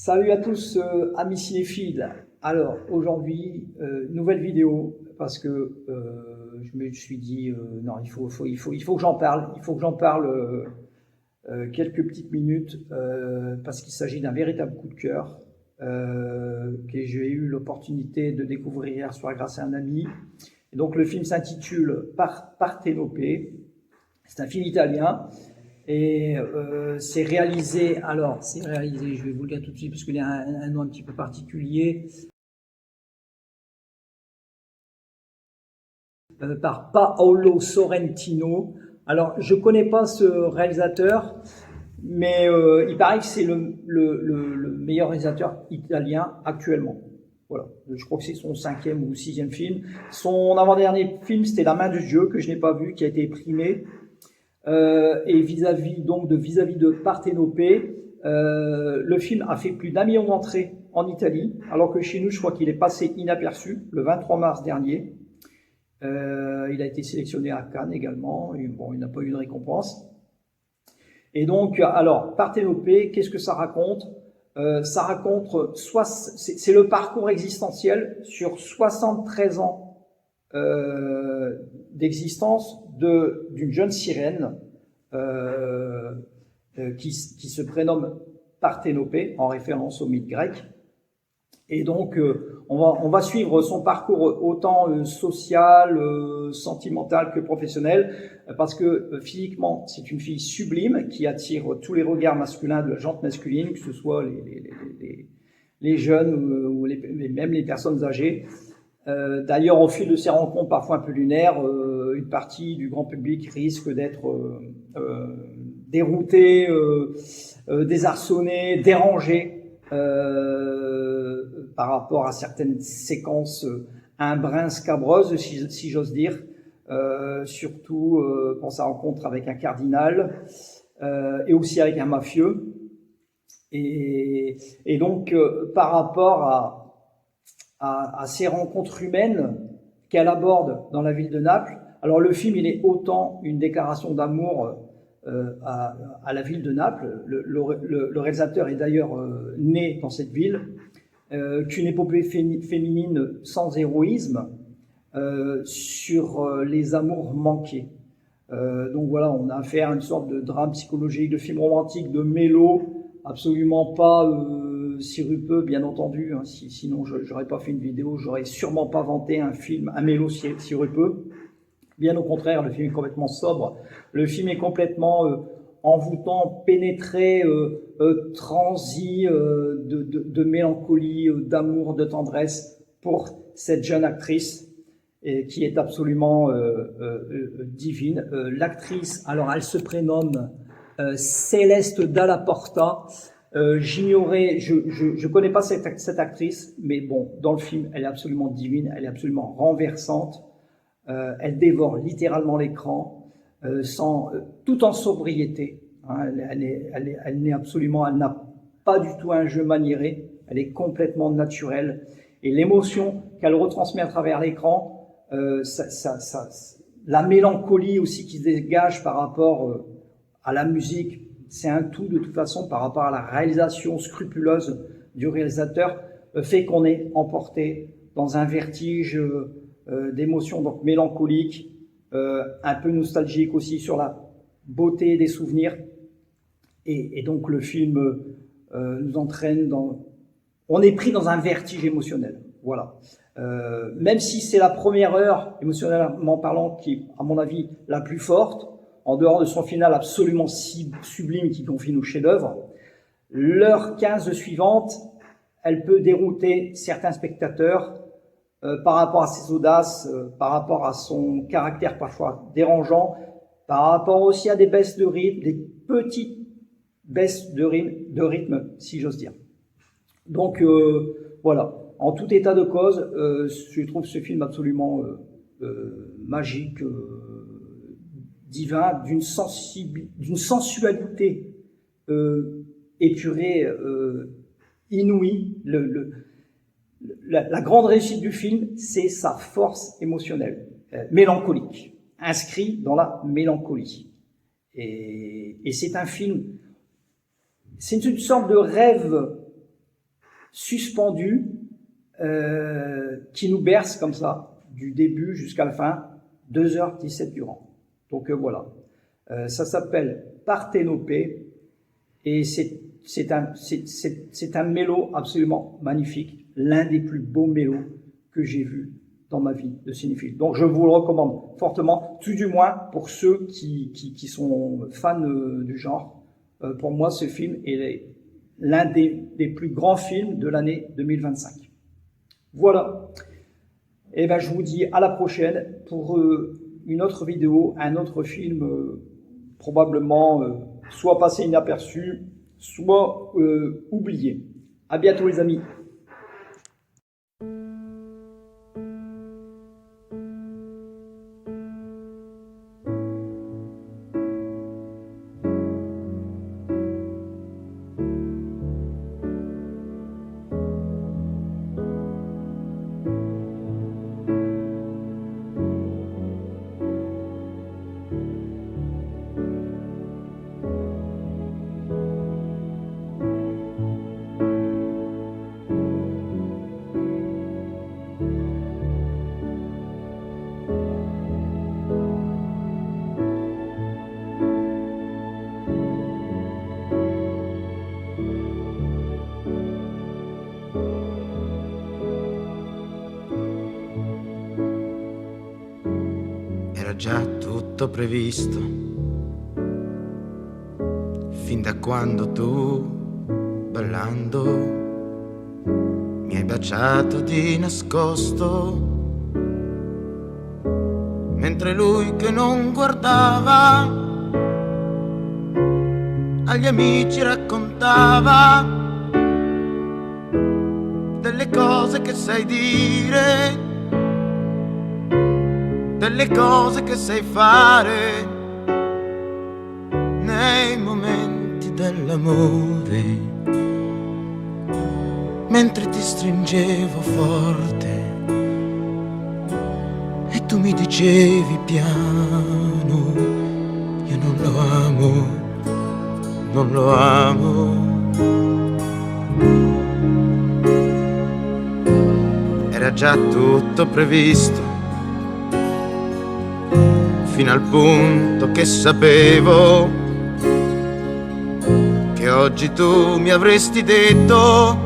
Salut à tous, amis cinéphiles. Alors aujourd'hui, nouvelle vidéo parce que je me suis dit non, il faut que j'en parle. Il faut que j'en parle quelques petites minutes parce qu'il s'agit d'un véritable coup de cœur que j'ai eu l'opportunité de découvrir hier soir grâce à un ami. Et donc le film s'intitule Parthénopée. C'est un film italien. Et c'est réalisé, je vais vous le dire tout de suite parce qu'il y a un nom un petit peu particulier, par Paolo Sorrentino. Alors, je connais pas ce réalisateur, mais il paraît que c'est le meilleur réalisateur italien actuellement. Voilà, je crois que c'est son 5e ou 6e film. Son avant-dernier film, c'était La main de Dieu, que je n'ai pas vu, qui a été primé. Et vis-à-vis de Parthénopée, le film a fait plus d'1 million d'entrées en Italie, alors que chez nous, je crois qu'il est passé inaperçu le 23 mars dernier. Il a été sélectionné à Cannes également, et bon, il n'a pas eu de récompense. Et donc, alors, Parthénopée, qu'est-ce que ça raconte? Ça raconte, c'est le parcours existentiel sur 73 ans d'existence d'une jeune sirène qui se prénomme Parthénopée, en référence au mythe grec. Et donc, on va suivre son parcours autant social, sentimental que professionnel, parce que physiquement, c'est une fille sublime qui attire tous les regards masculins de la gente masculine, que ce soit les jeunes ou même les personnes âgées. D'ailleurs, au fil de ces rencontres parfois un peu lunaires, une partie du grand public risque d'être dérouté, désarçonné, dérangé par rapport à certaines séquences un brin scabreuses, si j'ose dire, surtout quand ça rencontre avec un cardinal et aussi avec un mafieux. Et donc, par rapport à ces rencontres humaines qu'elle aborde dans la ville de Naples. Alors le film, il est autant une déclaration d'amour à la ville de Naples. Le réalisateur est d'ailleurs né dans cette ville, qu'une épopée féminine sans héroïsme sur les amours manqués. Donc voilà, on a affaire à une sorte de drame psychologique, de film romantique, de mélo, absolument pas sirupeux, bien entendu, hein, sinon j'aurais pas fait une vidéo, j'aurais sûrement pas vanté un mélo sirupeux. Bien au contraire, le film est complètement sobre, le film est complètement envoûtant, pénétré, transi de mélancolie, d'amour, de tendresse pour cette jeune actrice qui est absolument divine. L'actrice, alors elle se prénomme Céleste Dalla Porta. J'ignorais, je connais pas cette actrice, mais bon, dans le film, elle est absolument divine, elle est absolument renversante. Elle dévore littéralement l'écran, tout en sobriété. Hein, elle n'a pas du tout un jeu maniéré. Elle est complètement naturelle. Et l'émotion qu'elle retransmet à travers l'écran, la mélancolie aussi qui se dégage par rapport à la musique, c'est un tout de toute façon par rapport à la réalisation scrupuleuse du réalisateur, fait qu'on est emporté dans un vertige d'émotions donc mélancoliques, un peu nostalgique aussi sur la beauté des souvenirs. Et donc le film nous entraîne on est pris dans un vertige émotionnel. Voilà. Même si c'est la première heure, émotionnellement parlant, qui est, à mon avis, la plus forte, en dehors de son final absolument sublime qui confine au chef-d'œuvre, l'heure 15 suivante, elle peut dérouter certains spectateurs par rapport à ses audaces, par rapport à son caractère parfois dérangeant, par rapport aussi à des baisses de rythme, des petites baisses de rythme, si j'ose dire. Donc voilà, en tout état de cause, je trouve ce film absolument magique, divin, d'une sensualité épurée, inouïe. La grande réussite du film, c'est sa force émotionnelle, mélancolique, inscrit dans la mélancolie. Et c'est un film, c'est une sorte de rêve suspendu, qui nous berce comme ça, du début jusqu'à la fin, 2h17 durant. Donc voilà. Ça s'appelle Parthénopée et c'est un mélo absolument magnifique, l'un des plus beaux mélos que j'ai vus dans ma vie de cinéphile. Donc je vous le recommande fortement, tout du moins pour ceux qui sont fans du genre. Pour moi, ce film est l'un des plus grands films de l'année 2025. Voilà. Et ben je vous dis à la prochaine pour une autre vidéo, un autre film probablement soit passé inaperçu, soit oublié. À bientôt les amis. Era già tutto previsto, fin da quando tu, ballando, mi hai baciato di nascosto, mentre lui che non guardava agli amici raccontava delle cose che sai dire, delle cose che sai fare nei momenti dell'amore, mentre ti stringevo forte e tu mi dicevi piano, io non lo amo, non lo amo. Era già tutto previsto, fino al punto che sapevo che oggi tu mi avresti detto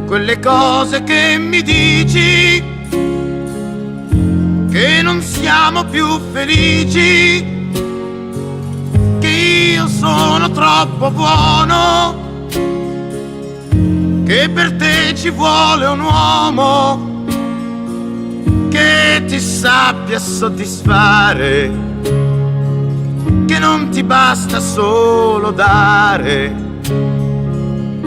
quelle cose che mi dici, che non siamo più felici, che io sono troppo buono, che per te ci vuole un uomo che ti sappia soddisfare, che non ti basta solo dare,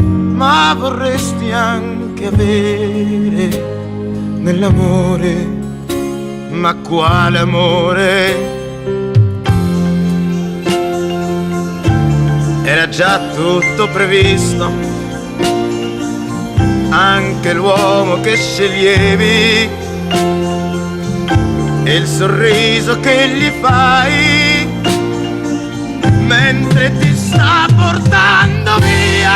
ma vorresti anche avere nell'amore. Ma quale amore? Era già tutto previsto, anche l'uomo che sceglievi e il sorriso che gli fai mentre ti sta portando via.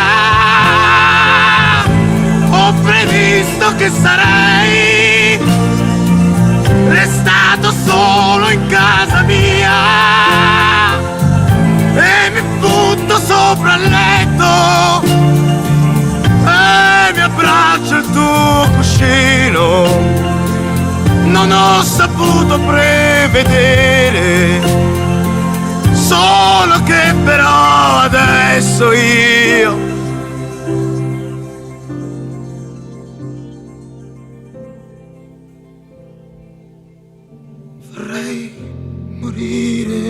Ho previsto che sarei restato solo in casa mia e mi butto sopra il letto e mi abbraccio il tuo cuscino. Non ho saputo prevedere, solo che però adesso io vorrei morire.